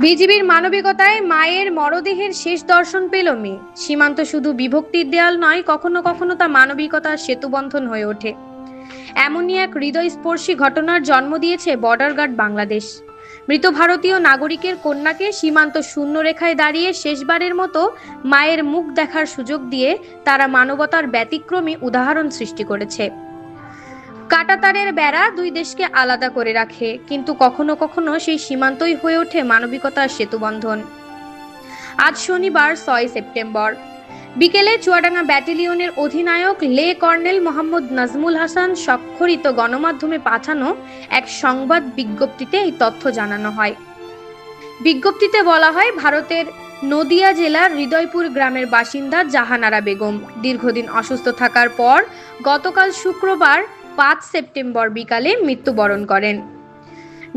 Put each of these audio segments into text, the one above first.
বিজিবির মানবিকতায় মায়ের মরদেহের শেষ দর্শন পেল মেয়ে। সীমান্ত শুধু বিভক্তির দেয়াল নয়, কখনো কখনো তা মানবিকতার সেতুবন্ধন হয়ে ওঠে। এমনই এক হৃদয়স্পর্শী ঘটনার জন্ম দিয়েছে বর্ডার গার্ড বাংলাদেশ। মৃত ভারতীয় নাগরিকের কন্যাকে সীমান্ত শূন্যরেখায় দাঁড়িয়ে শেষবারের মতো মায়ের মুখ দেখার সুযোগ দিয়ে তারা মানবতার ব্যতিক্রমী উদাহরণ সৃষ্টি করেছে। কাঁটাতারের বেড়া দুই দেশকে আলাদা করে রাখে, কিন্তু কখনো কখনো সেই সীমান্তই হয়ে ওঠে মানবিকতার সেতুবন্ধন। আজ শনিবার ৬ সেপ্টেম্বর বিকেলে চুয়াডাঙ্গা ব্যাটালিয়নের অধিনায়ক লে কর্নেল মোহাম্মদ নাজমুল হাসান স্বাক্ষরিত গণমাধ্যমে পাঠানো এক সংবাদ বিজ্ঞপ্তিতে এই তথ্য জানানো হয়। বিজ্ঞপ্তিতে বলা হয়, ভারতের নদিয়া জেলার হৃদয়পুর গ্রামের বাসিন্দা জাহানারা বেগম দীর্ঘদিন অসুস্থ থাকার পর গতকাল শুক্রবার ৫ সেপ্টেম্বর বিকালে মৃত্যুবরণ করেন।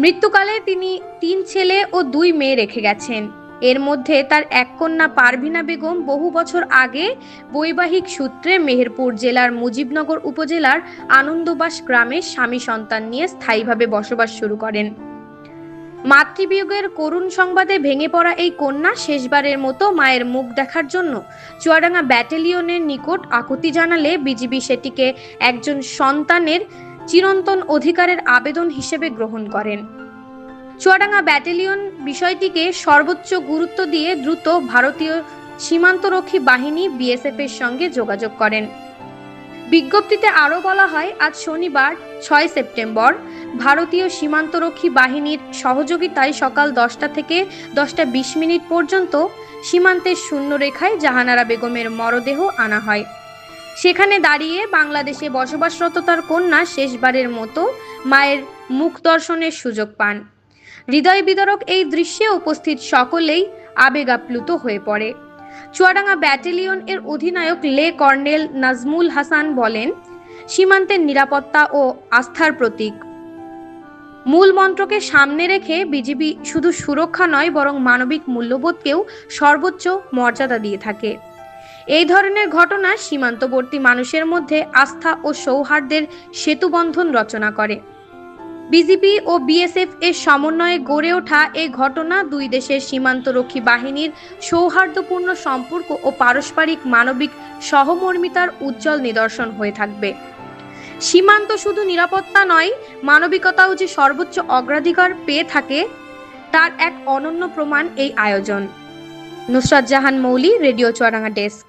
মৃত্যুকালে তিনি ৩ ছেলে ও ২ মেয়ে রেখে গেছেন। এর মধ্যে তার এক কন্যা পারভিনা বেগম বহু বছর আগে বৈবাহিক সূত্রে মেহেরপুর জেলার মুজিবনগর উপজেলার আনন্দবাস গ্রামে স্বামী সন্তান নিয়ে স্থায়ীভাবে বসবাস শুরু করেন। মাতৃবিয়োগের করুণ সংবাদে ভেঙে পড়া এই কন্যা শেষবারের মতো মায়ের মুখ দেখার জন্য চুয়াডাঙ্গা ব্যাটালিয়নের নিকট আকুতি জানালে বিজিবি সেটিকে একজন সন্তানের চিরন্তন অধিকারের আবেদন হিসেবে গ্রহণ করেন। চুয়াডাঙ্গা ব্যাটালিয়ন বিষয়টিকে সর্বোচ্চ গুরুত্ব দিয়ে দ্রুত ভারতীয় সীমান্তরক্ষী বাহিনী বিএসএফ এর সঙ্গে যোগাযোগ করেন। বিজ্ঞপ্তিতে আরও বলা হয়, আজ শনিবার ৬ সেপ্টেম্বর ভারতীয় সীমান্তরক্ষী বাহিনীর সহযোগিতায় সকাল ১০টা থেকে ১০টা ২০ পর্যন্ত সীমান্তের শূন্যরেখায় জাহানারা বেগমের মরদেহ আনা হয়। সেখানে দাঁড়িয়ে বাংলাদেশে বসবাসরত তার কন্যা শেষবারের মতো মায়ের মুখ দর্শনের সুযোগ পান। হৃদয় বিদারক এই দৃশ্যে উপস্থিত সকলেই আবেগাপ্লুত হয়ে পড়ে। চুয়াডাঙ্গা ব্যাটালিয়ন এর অধিনায়ক লে কর্নেল নাজমুল হাসান বলেন, সীমান্তের নিরাপত্তা ও আস্থার প্রতীক মূল মন্ত্রকে সামনে রেখে বিজিবি শুধু সুরক্ষা নয়, বরং মানবিক মূল্যবোধকেও সর্বোচ্চ মর্যাদা দিয়ে থাকে। এই ধরনের ঘটনা সীমান্তবর্তী মানুষের মধ্যে আস্থা ও সৌহার্দ্যের সেতুবন্ধন রচনা করে। বিজিবি ও বিএসএফ এর সমন্বয়ে গড়ে ওঠা এই ঘটনা দুই দেশের সীমান্তরক্ষী বাহিনীর সৌহার্দ্যপূর্ণ সম্পর্ক ও পারস্পরিক মানবিক সহমর্মিতার উজ্জ্বল নিদর্শন হয়ে থাকবে। সীমান্ত শুধু নিরাপত্তা নয়, মানবিকতাও যে সর্বোচ্চ অগ্রাধিকার পেয়ে থাকে তার এক অনন্য প্রমাণ এই আয়োজন। নুসরাত জাহান মৌলি, রেডিও চুয়াডাঙ্গা ডেস্ক।